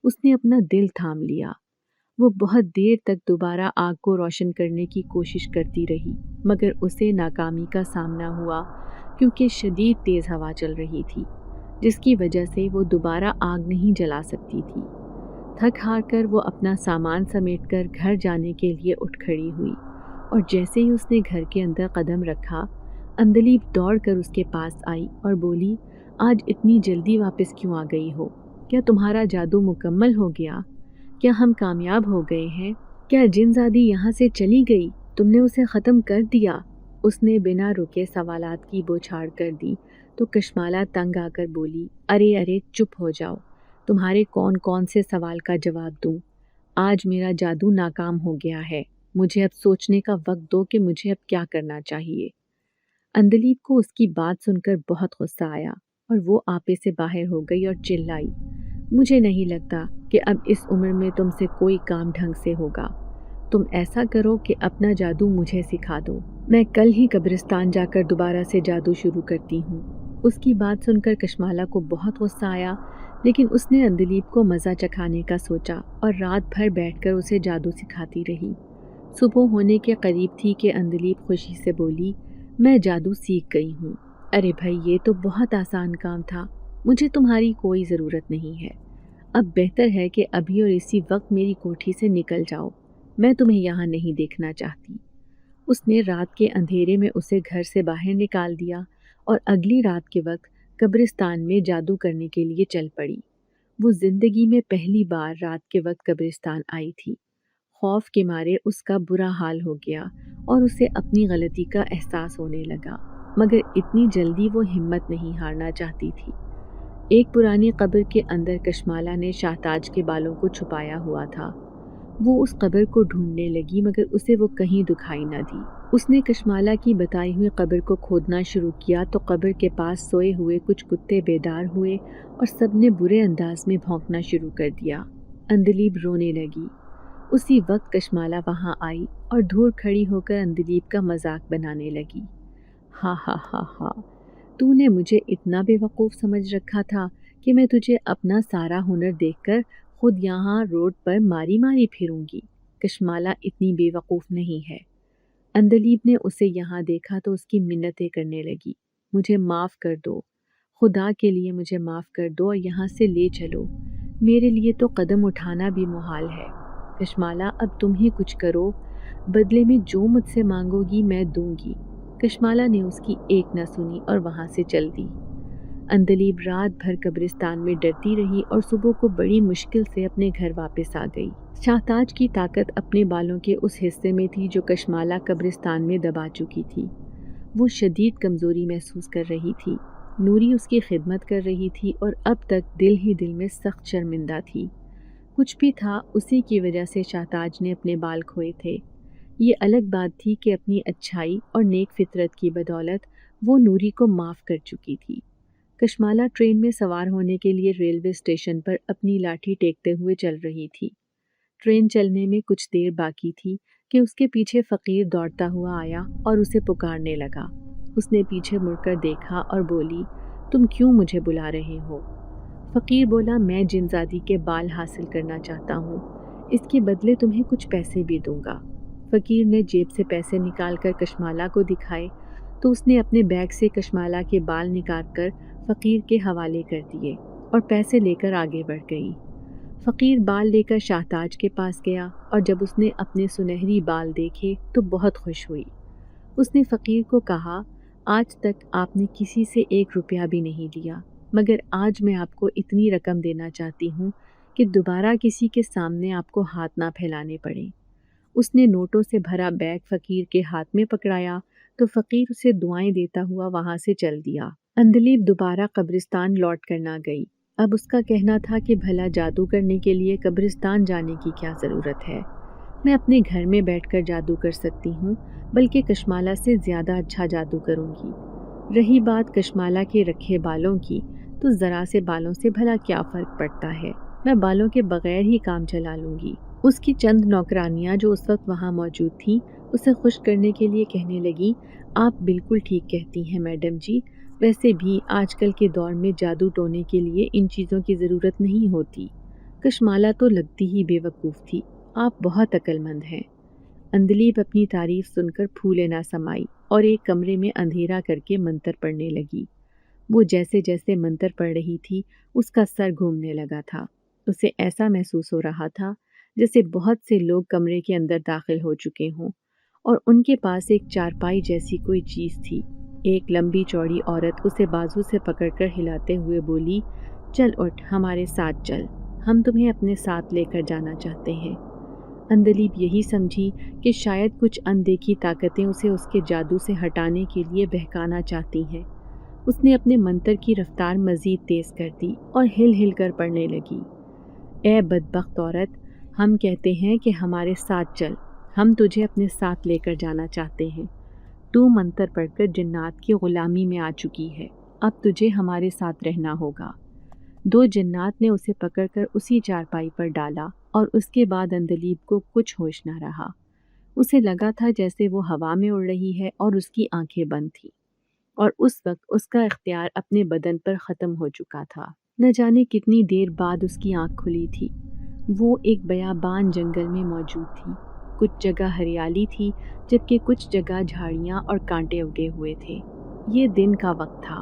اس نے اپنا دل تھام لیا۔ وہ بہت دیر تک دوبارہ آگ کو روشن کرنے کی کوشش کرتی رہی، مگر اسے ناکامی کا سامنا ہوا کیونکہ شدید تیز ہوا چل رہی تھی، جس کی وجہ سے وہ دوبارہ آگ نہیں جلا سکتی تھی۔ تھک ہار کر وہ اپنا سامان سمیٹ کر گھر جانے کے لیے اٹھ کھڑی ہوئی، اور جیسے ہی اس نے گھر کے اندر قدم رکھا، اندلیب دوڑ کر اس کے پاس آئی اور بولی، آج اتنی جلدی واپس کیوں آ گئی ہو؟ کیا تمہارا جادو مکمل ہو گیا؟ کیا ہم کامیاب ہو گئے ہیں؟ کیا جن زادی یہاں سے چلی گئی؟ تم نے اسے ختم کر دیا؟ اس نے بنا رکے سوالات کی بوچھاڑ کر دی تو کشمالہ تنگ آ کر بولی، ارے ارے چپ ہو جاؤ، تمہارے کون کون سے سوال کا جواب دوں؟ آج میرا جادو ناکام ہو گیا ہے، مجھے اب سوچنے کا وقت دو کہ مجھے اب کیا کرنا چاہیے۔ اندلیب کو اس کی بات سن کر بہت غصہ آیا اور وہ آپے سے باہر ہو گئی اور چلائی، مجھے نہیں لگتا کہ اب اس عمر میں تم سے کوئی کام ڈھنگ سے ہوگا۔ تم ایسا کرو کہ اپنا جادو مجھے سکھا دو، میں کل ہی قبرستان جا کر دوبارہ سے جادو شروع کرتی ہوں۔ اس کی بات سن کر کشمالہ کو بہت غصہ آیا، لیکن اس نے اندلیب کو مزہ چکھانے کا سوچا اور رات بھر بیٹھ کر اسے جادو سکھاتی رہی۔ صبح ہونے کے قریب تھی کہ اندلیب خوشی سے بولی، میں جادو سیکھ گئی ہوں۔ ارے بھائی، یہ تو بہت آسان کام تھا، مجھے تمہاری کوئی ضرورت نہیں ہے۔ اب بہتر ہے کہ ابھی اور اسی وقت میری کوٹھی سے نکل جاؤ، میں تمہیں یہاں نہیں دیکھنا چاہتی۔ اس نے رات کے اندھیرے میں اسے گھر سے باہر نکال دیا اور اگلی رات کے وقت قبرستان میں جادو کرنے کے لیے چل پڑی۔ وہ زندگی میں پہلی بار رات کے وقت قبرستان آئی تھی۔ خوف کے مارے اس کا برا حال ہو گیا اور اسے اپنی غلطی کا احساس ہونے لگا، مگر اتنی جلدی وہ ہمت نہیں ہارنا چاہتی تھی۔ ایک پرانی قبر کے اندر کشمالہ نے شاہتاج کے بالوں کو چھپایا ہوا تھا۔ وہ اس قبر کو ڈھونڈنے لگی مگر اسے وہ کہیں دکھائی نہ دی۔ اس نے کشمالہ کی بتائی ہوئی قبر کو کھودنا شروع کیا تو قبر کے پاس سوئے ہوئے کچھ کتے بیدار ہوئے اور سب نے برے انداز میں بھونکنا شروع کر دیا۔ اندلیب رونے لگی۔ اسی وقت کشمالہ وہاں آئی اور دور کھڑی ہو کر اندلیب کا مذاق بنانے لگی۔ ہا ہا ہا ہا، تو نے مجھے اتنا بے وقوف سمجھ رکھا تھا کہ میں تجھے اپنا سارا ہنر دیکھ کر خود یہاں روڈ پر ماری ماری پھروں گی۔ کشمالہ اتنی بے وقوف نہیں ہے۔ اندلیب نے اسے یہاں دیکھا تو اس کی منتیں کرنے لگی، مجھے معاف کر دو، خدا کے لیے مجھے معاف کر دو اور یہاں سے لے چلو، میرے لیے تو قدم اٹھانا بھی محال ہے۔ کشمالہ اب تم ہی کچھ کرو، بدلے میں جو مجھ سے مانگو گی میں دوں گی۔ کشمالہ نے اس کی ایک نہ سنی اور وہاں سے چل دی۔ اندلیب رات بھر قبرستان میں ڈرتی رہی اور صبح کو بڑی مشکل سے اپنے گھر واپس آ گئی۔ شاہتاج کی طاقت اپنے بالوں کے اس حصے میں تھی جو کشمالہ قبرستان میں دبا چکی تھی۔ وہ شدید کمزوری محسوس کر رہی تھی۔ نوری اس کی خدمت کر رہی تھی اور اب تک دل ہی دل میں سخت شرمندہ تھی۔ کچھ بھی تھا، اسی کی وجہ سے شاہتاج نے اپنے بال کھوئے تھے۔ یہ الگ بات تھی کہ اپنی اچھائی اور نیک فطرت کی بدولت وہ نوری کو معاف کر چکی تھی۔ کشمالہ ٹرین میں سوار ہونے کے لیے ریلوے اسٹیشن پر اپنی لاٹھی ٹیکتے ہوئے چل رہی تھی۔ ٹرین چلنے میں کچھ دیر باقی تھی کہ اس کے پیچھے فقیر دوڑتا ہوا آیا اور اسے پکارنے لگا۔ اس نے پیچھے مڑ کر دیکھا اور بولی، تم کیوں مجھے بلا رہے ہو؟ فقیر بولا، میں جن زادی کے بال حاصل کرنا چاہتا ہوں، اس کے بدلے تمہیں کچھ پیسے بھی دوں گا۔ فقیر نے جیب سے پیسے نکال کر کشمالہ کو دکھائے تو اس نے اپنے بیگ سے کشمالہ کے بال نکال کر فقیر کے حوالے کر دیے اور پیسے لے کر آگے بڑھ گئی۔ فقیر بال لے کر شاہتاج کے پاس گیا اور جب اس نے اپنے سنہری بال دیکھے تو بہت خوش ہوئی۔ اس نے فقیر کو کہا، آج تک آپ نے کسی سے 1 روپیہ بھی نہیں لیا، مگر آج میں آپ کو اتنی رقم دینا چاہتی ہوں کہ دوبارہ کسی کے سامنے آپ کو ہاتھ نہ پھیلانے پڑیں۔ اس نے نوٹوں سے بھرا بیگ فقیر کے ہاتھ میں پکڑایا تو فقیر اسے دعائیں دیتا ہوا وہاں سے چل دیا۔ اندلیب دوبارہ قبرستان لوٹ کر نہ گئی۔ اب اس کا کہنا تھا کہ بھلا جادو کرنے کے لیے قبرستان جانے کی کیا ضرورت ہے؟ میں اپنے گھر میں بیٹھ کر جادو کر سکتی ہوں، بلکہ کشمالہ سے زیادہ اچھا جادو کروں گی۔ رہی بات کشمالہ کے رکھے بالوں کی، تو ذرا سے بالوں سے بھلا کیا فرق پڑتا ہے، میں بالوں کے بغیر ہی کام چلا لوں گی۔ اس کی چند نوکرانیاں جو اس وقت وہاں موجود تھیں اسے خوش کرنے کے لیے کہنے لگی، آپ بالکل ٹھیک کہتی ہیں میڈم جی، ویسے بھی آج کل کے دور میں جادو ٹونے کے لیے ان چیزوں کی ضرورت نہیں ہوتی۔ کشمالہ تو لگتی ہی بے وقوف تھی، آپ بہت عقل مند ہیں۔ اندلیب اپنی تعریف سن کر پھولے نہ سمائی اور ایک کمرے میں اندھیرا کر کے منتر پڑھنے لگی۔ وہ جیسے جیسے منتر پڑھ رہی تھی اس کا سر گھومنے لگا تھا۔ اسے ایسا محسوس ہو رہا تھا جیسے بہت سے لوگ کمرے کے اندر داخل ہو چکے ہوں اور ان کے پاس ایک چارپائی جیسی کوئی چیز تھی۔ ایک لمبی چوڑی عورت اسے بازو سے پکڑ کر ہلاتے ہوئے بولی، چل اٹھ، ہمارے ساتھ چل، ہم تمہیں اپنے ساتھ لے کر جانا چاہتے ہیں۔ اندلیب یہی سمجھی کہ شاید کچھ اندیکھی طاقتیں اسے اس کے جادو سے ہٹانے کے لیے بہکانا چاہتی ہیں۔ اس نے اپنے منتر کی رفتار مزید تیز کر دی اور ہل ہل کر پڑھنے لگی، اے بدبخت عورت، ہم کہتے ہیں کہ ہمارے ساتھ چل، ہم تجھے اپنے ساتھ لے کر جانا چاہتے ہیں۔ تو منتر پڑھ کر جنات کی غلامی میں آ چکی ہے، اب تجھے ہمارے ساتھ رہنا ہوگا۔ 2 جنات نے اسے پکڑ کر اسی چارپائی پر ڈالا اور اس کے بعد عندلیب کو کچھ ہوش نہ رہا۔ اسے لگا تھا جیسے وہ ہوا میں اڑ رہی ہے اور اس کی آنکھیں بند تھیں، اور اس وقت اس کا اختیار اپنے بدن پر ختم ہو چکا تھا۔ نہ جانے کتنی دیر بعد اس کی آنکھ کھلی تھی۔ وہ ایک بیابان جنگل میں موجود تھی۔ کچھ جگہ ہریالی تھی جبکہ کچھ جگہ جھاڑیاں اور کانٹے اگے ہوئے تھے۔ یہ دن کا وقت تھا،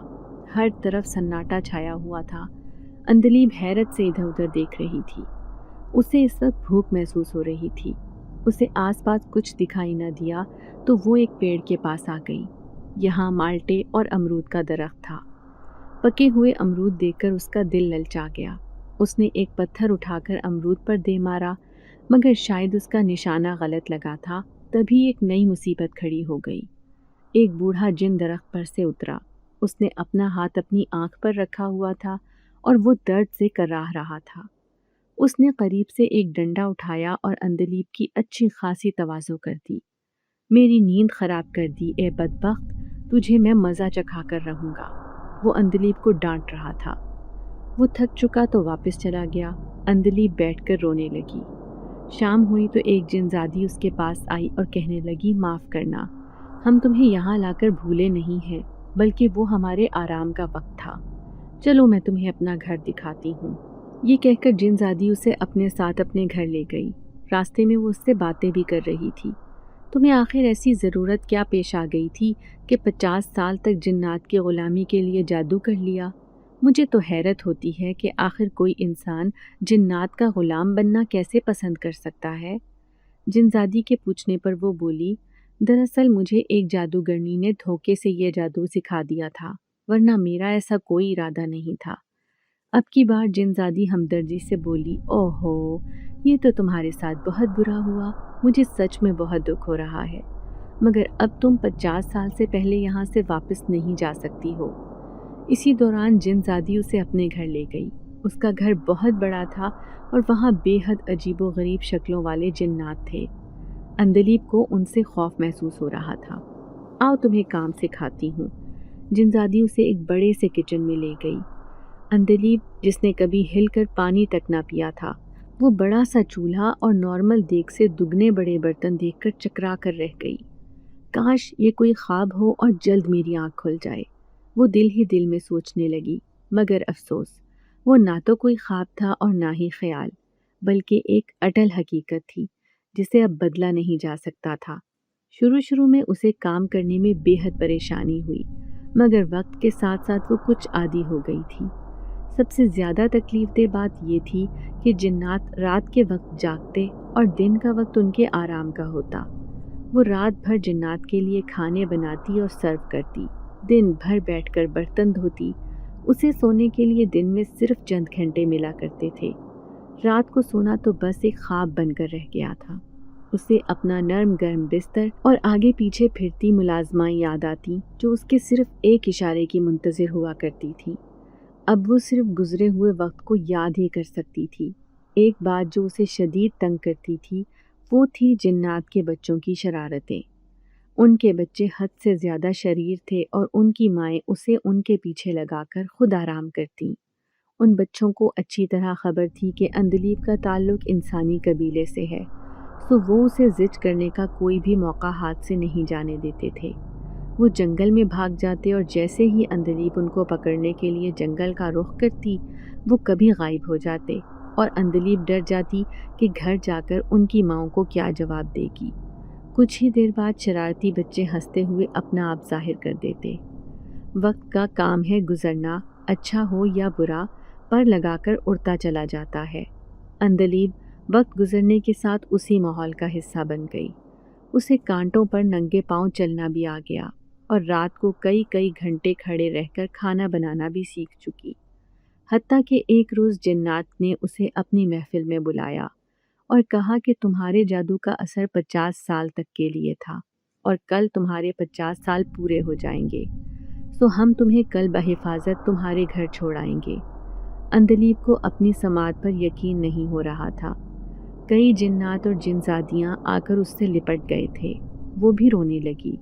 ہر طرف سناٹا چھایا ہوا تھا۔ عندلیب حیرت سے ادھر ادھر دیکھ رہی تھی۔ اسے اس وقت بھوک محسوس ہو رہی تھی۔ اسے آس پاس کچھ دکھائی نہ دیا تو وہ ایک پیڑ کے پاس آ گئی۔ یہاں مالٹے اور امرود کا درخت تھا۔ پکے ہوئے امرود دیکھ کر اس کا دل للچا گیا۔ اس نے ایک پتھر اٹھا کر امرود پر دے مارا، مگر شاید اس کا نشانہ غلط لگا تھا، تبھی ایک نئی مصیبت کھڑی ہو گئی۔ ایک بوڑھا جن درخت پر سے اترا۔ اس نے اپنا ہاتھ اپنی آنکھ پر رکھا ہوا تھا اور وہ درد سے کراہ رہا تھا۔ اس نے قریب سے ایک ڈنڈا اٹھایا اور عندلیب کی اچھی خاصی تواضع کر دی۔ میری نیند خراب کر دی اے بدبخت، تجھے میں مزہ چکھا کر رہوں گا۔ وہ عندلیب کو ڈانٹ رہا تھا۔ وہ تھک چکا تو واپس چلا گیا۔ عندلیب بیٹھ کر رونے لگی۔ شام ہوئی تو ایک جنزادی اس کے پاس آئی اور کہنے لگی، معاف کرنا، ہم تمہیں یہاں لا کر بھولے نہیں ہیں، بلکہ وہ ہمارے آرام کا وقت تھا۔ چلو میں تمہیں اپنا گھر دکھاتی ہوں۔ یہ کہہ کر جنزادی اسے اپنے ساتھ اپنے گھر لے گئی۔ راستے میں وہ اس سے باتیں بھی کر رہی تھی۔ تمہیں آخر ایسی ضرورت کیا پیش آ گئی تھی کہ 50 سال تک جنات کی غلامی کے لیے جادو کر لیا؟ مجھے تو حیرت ہوتی ہے کہ آخر کوئی انسان جنات کا غلام بننا کیسے پسند کر سکتا ہے؟ جنزادی کے پوچھنے پر وہ بولی، دراصل مجھے ایک جادوگرنی نے دھوکے سے یہ جادو سکھا دیا تھا، ورنہ میرا ایسا کوئی ارادہ نہیں تھا۔ اب کی بار جنزادی ہمدردی سے بولی، اوہ ہو، یہ تو تمہارے ساتھ بہت برا ہوا، مجھے سچ میں بہت دکھ ہو رہا ہے، مگر اب تم 50 سال سے پہلے یہاں سے واپس نہیں جا سکتی ہو۔ اسی دوران جنزادی اسے اپنے گھر لے گئی۔ اس کا گھر بہت بڑا تھا اور وہاں بے حد عجیب و غریب شکلوں والے جنات تھے۔ عندلیب کو ان سے خوف محسوس ہو رہا تھا۔ آؤ تمہیں کام سکھاتی ہوں۔ جنزادی اسے ایک بڑے سے کچن میں لے گئی۔ عندلیب، جس نے کبھی ہل کر پانی تک نہ پیا تھا، وہ بڑا سا چولہا اور نارمل دیگ سے دگنے بڑے برتن دیکھ کر چکرا کر رہ گئی۔ کاش یہ کوئی خواب ہو اور جلد میری آنکھ کھل جائے، وہ دل ہی دل میں سوچنے لگی۔ مگر افسوس، وہ نہ تو کوئی خواب تھا اور نہ ہی خیال، بلکہ ایک اٹل حقیقت تھی جسے اب بدلا نہیں جا سکتا تھا۔ شروع میں اسے کام کرنے میں بے حد پریشانی ہوئی، مگر وقت کے ساتھ ساتھ وہ کچھ عادی ہو گئی تھی۔ سب سے زیادہ تکلیف دہ بات یہ تھی کہ جنات رات کے وقت جاگتے اور دن کا وقت ان کے آرام کا ہوتا۔ وہ رات بھر جنات کے لیے کھانے بناتی اور سرو کرتی، دن بھر بیٹھ کر برتن دھوتی۔ اسے سونے کے لیے دن میں صرف چند گھنٹے ملا کرتے تھے۔ رات کو سونا تو بس ایک خواب بن کر رہ گیا تھا۔ اسے اپنا نرم گرم بستر اور آگے پیچھے پھرتی ملازمائیں یاد آتی جو اس کے صرف ایک اشارے کی منتظر ہوا کرتی تھیں۔ اب وہ صرف گزرے ہوئے وقت کو یاد ہی کر سکتی تھی۔ ایک بات جو اسے شدید تنگ کرتی تھی وہ تھی جنات کے بچوں کی شرارتیں۔ ان کے بچے حد سے زیادہ شریر تھے اور ان کی مائیں اسے ان کے پیچھے لگا کر خود آرام کرتیں۔ ان بچوں کو اچھی طرح خبر تھی کہ عندلیب کا تعلق انسانی قبیلے سے ہے، سو وہ اسے زچ کرنے کا کوئی بھی موقع ہاتھ سے نہیں جانے دیتے تھے۔ وہ جنگل میں بھاگ جاتے اور جیسے ہی عندلیب ان کو پکڑنے کے لیے جنگل کا رخ کرتی، وہ کبھی غائب ہو جاتے اور عندلیب ڈر جاتی کہ گھر جا کر ان کی ماؤں کو کیا جواب دے گی۔ کچھ ہی دیر بعد شرارتی بچے ہنستے ہوئے اپنا آپ ظاہر کر دیتے۔ وقت کا کام ہے گزرنا، اچھا ہو یا برا، پر لگا کر اڑتا چلا جاتا ہے۔ عندلیب وقت گزرنے کے ساتھ اسی ماحول کا حصہ بن گئی۔ اسے کانٹوں پر ننگے پاؤں چلنا بھی آ گیا اور رات کو کئی گھنٹے کھڑے رہ کر کھانا بنانا بھی سیکھ چکی۔ حتیٰ کہ ایک روز جنات نے اسے اپنی محفل میں بلایا اور کہا کہ تمہارے جادو کا اثر 50 سال تک کے لیے تھا اور کل تمہارے 50 سال پورے ہو جائیں گے، سو ہم تمہیں کل بحفاظت تمہارے گھر چھوڑ آئیں گے۔ عندلیب کو اپنی سماعت پر یقین نہیں ہو رہا تھا۔ کئی جنات اور جنزادیاں آ کر اس سے لپٹ گئے تھے۔ وہ بھی رونے لگی۔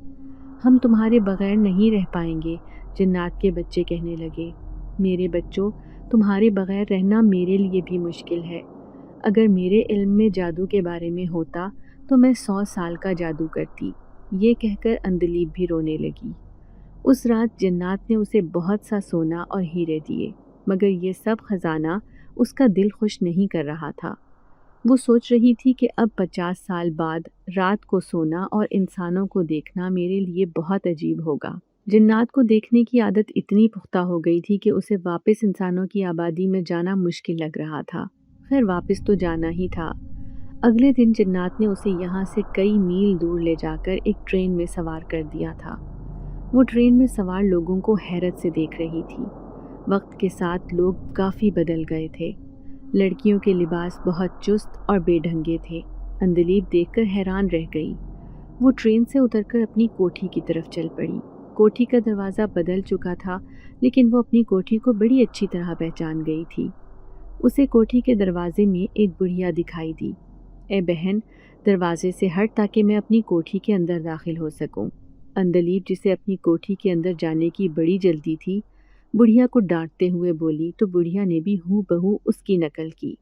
ہم تمہارے بغیر نہیں رہ پائیں گے، جنات کے بچے کہنے لگے۔ میرے بچوں، تمہارے بغیر رہنا میرے لیے بھی مشکل ہے۔ اگر میرے علم میں جادو کے بارے میں ہوتا تو میں 100 سال کا جادو کرتی، یہ کہہ کر عندلیب بھی رونے لگی۔ اس رات جنات نے اسے بہت سا سونا اور ہیرے دیے، مگر یہ سب خزانہ اس کا دل خوش نہیں کر رہا تھا۔ وہ سوچ رہی تھی کہ اب 50 سال بعد رات کو سونا اور انسانوں کو دیکھنا میرے لیے بہت عجیب ہوگا۔ جنات کو دیکھنے کی عادت اتنی پختہ ہو گئی تھی کہ اسے واپس انسانوں کی آبادی میں جانا مشکل لگ رہا تھا۔ خیر واپس تو جانا ہی تھا۔ اگلے دن جنات نے اسے یہاں سے کئی میل دور لے جا کر ایک ٹرین میں سوار کر دیا تھا۔ وہ ٹرین میں سوار لوگوں کو حیرت سے دیکھ رہی تھی۔ وقت کے ساتھ لوگ کافی بدل گئے تھے۔ لڑکیوں کے لباس بہت چست اور بے ڈھنگے تھے۔ عندلیب دیکھ کر حیران رہ گئی۔ وہ ٹرین سے اتر کر اپنی کوٹھی کی طرف چل پڑی۔ کوٹھی کا دروازہ بدل چکا تھا، لیکن وہ اپنی کوٹھی کو بڑی اچھی طرح پہچان گئی تھی۔ اسے کوٹھی کے دروازے میں ایک بڑھیا دکھائی دی۔ اے بہن، دروازے سے ہٹ تاکہ میں اپنی کوٹھی کے اندر داخل ہو سکوں۔ عندلیب، جسے اپنی کوٹھی کے اندر جانے کی بڑی جلدی تھی، بڑھیا کو ڈانٹتے ہوئے بولی تو بڑھیا نے بھی ہو بہو اس کی نقل کی۔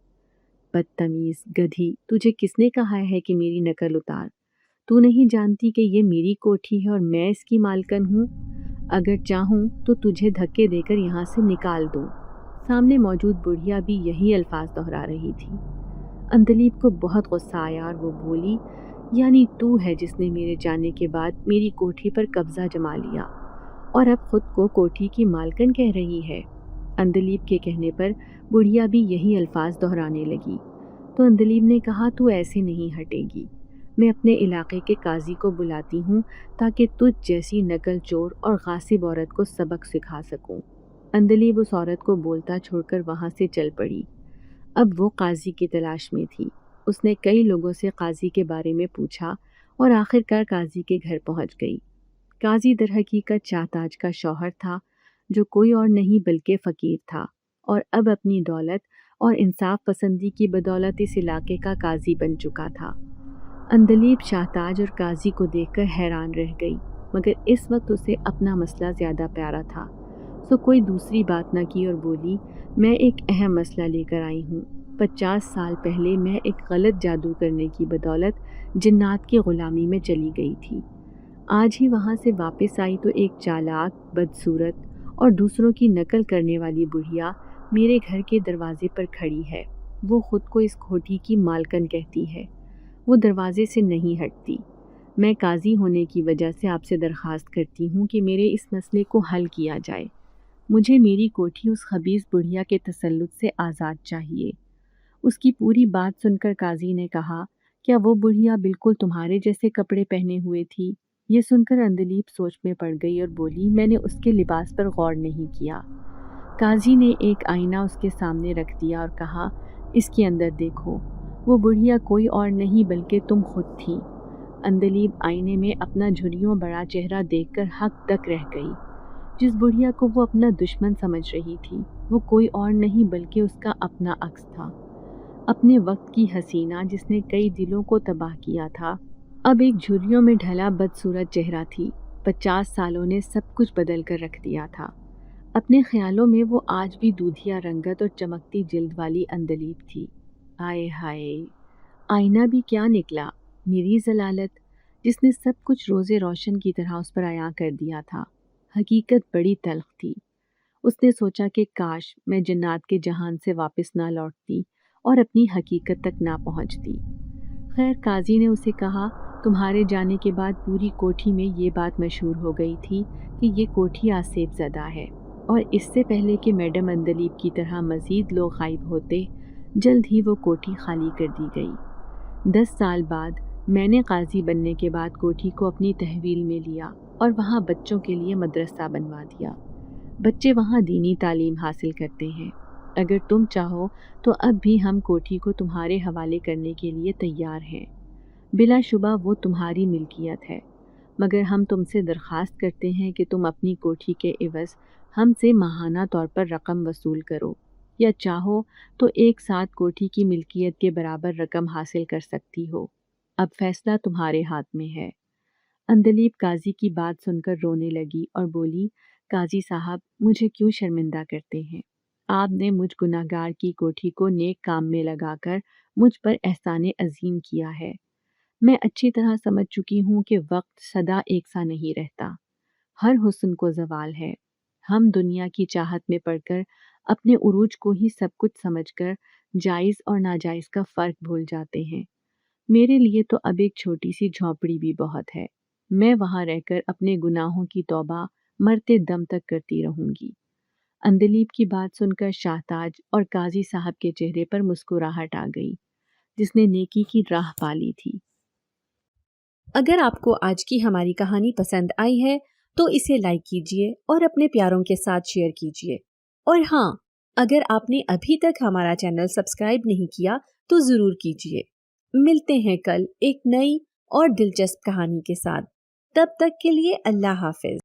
بدتمیز گدھی، تجھے کس نے کہا ہے کہ میری نقل اتار؟ تو نہیں جانتی کہ یہ میری کوٹھی ہے اور میں اس کی مالکن ہوں؟ اگر چاہوں تو تجھے دھکے دے کر یہاں سے نکال دوں۔ سامنے موجود بڑھیا بھی یہی الفاظ دہرا رہی تھی۔ عندلیب کو بہت غصہ آیا اور وہ بولی، یعنی تو ہے جس نے میرے جانے کے بعد میری کوٹھی پر قبضہ جما لیا اور اب خود کو کوٹھی کی مالکن کہہ رہی ہے۔ عندلیب کے کہنے پر بڑھیا بھی یہی الفاظ دہرانے لگی تو عندلیب نے کہا، تو ایسے نہیں ہٹے گی۔ میں اپنے علاقے کے قاضی کو بلاتی ہوں تاکہ تجھ جیسی نقل چور اور غاصب عورت کو سبق سکھا سکوں۔ عندلیب اس عورت کو بولتا چھوڑ کر وہاں سے چل پڑی۔ اب وہ قاضی کی تلاش میں تھی۔ اس نے کئی لوگوں سے قاضی کے بارے میں پوچھا اور آخر کار قاضی کے گھر پہنچ گئی۔ قاضی در حقیقت شاہ تاج کا شوہر تھا، جو کوئی اور نہیں بلکہ فقیر تھا، اور اب اپنی دولت اور انصاف پسندی کی بدولت اس علاقے کا قاضی بن چکا تھا۔ عندلیب شاہ تاج اور قاضی کو دیکھ کر حیران رہ گئی، مگر اس وقت اسے اپنا مسئلہ زیادہ پیارا تھا، سو کوئی دوسری بات نہ کی اور بولی، میں ایک اہم مسئلہ لے کر آئی ہوں۔ 50 سال پہلے میں ایک غلط جادو کرنے کی بدولت جنات کی غلامی میں چلی گئی تھی۔ آج ہی وہاں سے واپس آئی تو ایک چالاک، بدصورت اور دوسروں کی نقل کرنے والی بڑھیا میرے گھر کے دروازے پر کھڑی ہے۔ وہ خود کو اس کوٹھی کی مالکن کہتی ہے۔ وہ دروازے سے نہیں ہٹتی۔ میں قاضی ہونے کی وجہ سے آپ سے درخواست کرتی ہوں کہ میرے اس مسئلے کو حل کیا جائے۔ مجھے میری کوٹھی اس خبیث بڑھیا کے تسلط سے آزاد چاہیے۔ اس کی پوری بات سن کر قاضی نے کہا، کیا وہ بڑھیا بالکل تمہارے جیسے کپڑے پہنے ہوئے تھی؟ یہ سن کر عندلیب سوچ میں پڑ گئی اور بولی، میں نے اس کے لباس پر غور نہیں کیا۔ قاضی نے ایک آئینہ اس کے سامنے رکھ دیا اور کہا، اس کے اندر دیکھو۔ وہ بڑھیا کوئی اور نہیں بلکہ تم خود تھی۔ عندلیب آئینے میں اپنا جھریوں بڑا چہرہ دیکھ کر ہک تک رہ گئی۔ جس بڑھیا کو وہ اپنا دشمن سمجھ رہی تھی، وہ کوئی اور نہیں بلکہ اس کا اپنا عکس تھا۔ اپنے وقت کی حسینہ جس نے کئی دلوں کو تباہ کیا تھا، اب ایک جھریوں میں ڈھلا بدصورت چہرہ تھی۔ 50 سالوں نے سب کچھ بدل کر رکھ دیا تھا۔ اپنے خیالوں میں وہ آج بھی دودھیا رنگت اور چمکتی جلد والی عندلیب تھی۔ آئے ہائے، آئینہ بھی کیا نکلا، میری ضلالت، جس نے سب کچھ روزے روشن کی طرح اس پر عیاں کر دیا تھا۔ حقیقت بڑی تلخ تھی۔ اس نے سوچا کہ کاش میں جنات کے جہان سے واپس نہ لوٹتی اور اپنی حقیقت تک نہ پہنچتی۔ خیر قاضی نے اسے کہا، تمہارے جانے کے بعد پوری کوٹھی میں یہ بات مشہور ہو گئی تھی کہ یہ کوٹھی آسیب زدہ ہے، اور اس سے پہلے کہ میڈم عندلیب کی طرح مزید لوگ غائب ہوتے، جلد ہی وہ کوٹھی خالی کر دی گئی۔ 10 سال بعد میں نے قاضی بننے کے بعد کوٹھی کو اپنی تحویل میں لیا اور وہاں بچوں کے لیے مدرسہ بنوا دیا۔ بچے وہاں دینی تعلیم حاصل کرتے ہیں۔ اگر تم چاہو تو اب بھی ہم کوٹھی کو تمہارے حوالے کرنے کے لیے تیار ہیں۔ بلا شبہ وہ تمہاری ملکیت ہے، مگر ہم تم سے درخواست کرتے ہیں کہ تم اپنی کوٹھی کے عوض ہم سے ماہانہ طور پر رقم وصول کرو، یا چاہو تو ایک ساتھ کوٹھی کی ملکیت کے برابر رقم حاصل کر سکتی ہو۔ اب فیصلہ تمہارے ہاتھ میں ہے۔ اندلیب قاضی کی بات سن کر رونے لگی اور بولی، قاضی صاحب مجھے کیوں شرمندہ کرتے ہیں؟ آپ نے مجھ گناہگار کی کوٹھی کو نیک کام میں لگا کر مجھ پر احسان عظیم کیا ہے۔ میں اچھی طرح سمجھ چکی ہوں کہ وقت سدا ایک سا نہیں رہتا، ہر حسن کو زوال ہے۔ ہم دنیا کی چاہت میں پڑ کر اپنے عروج کو ہی سب کچھ سمجھ کر جائز اور ناجائز کا فرق بھول جاتے ہیں۔ میرے لیے تو اب ایک چھوٹی سی جھونپڑی بھی بہت ہے، میں وہاں رہ کر اپنے گناہوں کی توبہ مرتے دم تک کرتی رہوں گی۔ اندلیب کی بات سن کر شاہتاج اور قاضی صاحب کے چہرے پر مسکراہٹ آ گئی، جس نے نیکی کی راہ پالی تھی۔ اگر آپ کو آج کی ہماری کہانی پسند آئی ہے تو اسے لائک کیجیے اور اپنے پیاروں کے ساتھ شیئر کیجیے، اور ہاں، اگر آپ نے ابھی تک ہمارا چینل سبسکرائب نہیں کیا تو ضرور کیجیے۔ ملتے ہیں کل ایک نئی اور دلچسپ کہانی کے ساتھ، تب تک کے لیے اللہ حافظ۔